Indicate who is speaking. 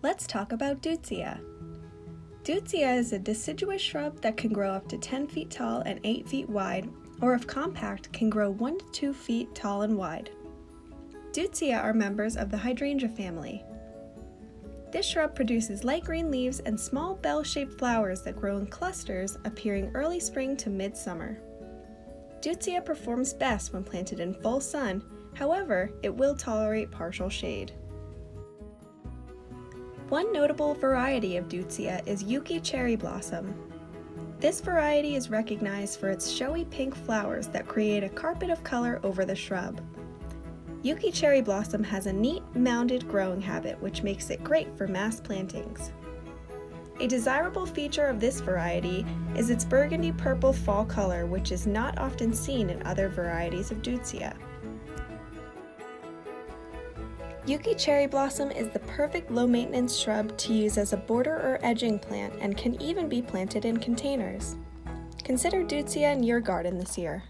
Speaker 1: Let's talk about Deutzia. Deutzia is a deciduous shrub that can grow up to 10 feet tall and 8 feet wide, or if compact, can grow 1 to 2 feet tall and wide. Deutzia are members of the hydrangea family. This shrub produces light green leaves and small bell-shaped flowers that grow in clusters, appearing early spring to midsummer. Deutzia performs best when planted in full sun, however, it will tolerate partial shade. One notable variety of Deutzia is Yuki cherry blossom. This variety is recognized for its showy pink flowers that create a carpet of color over the shrub. Yuki cherry blossom has a neat, mounded growing habit which makes it great for mass plantings. A desirable feature of this variety is its burgundy purple fall color, which is not often seen in other varieties of Deutzia. Yuki cherry blossom is the perfect low-maintenance shrub to use as a border or edging plant and can even be planted in containers. Consider Deutzia in your garden this year.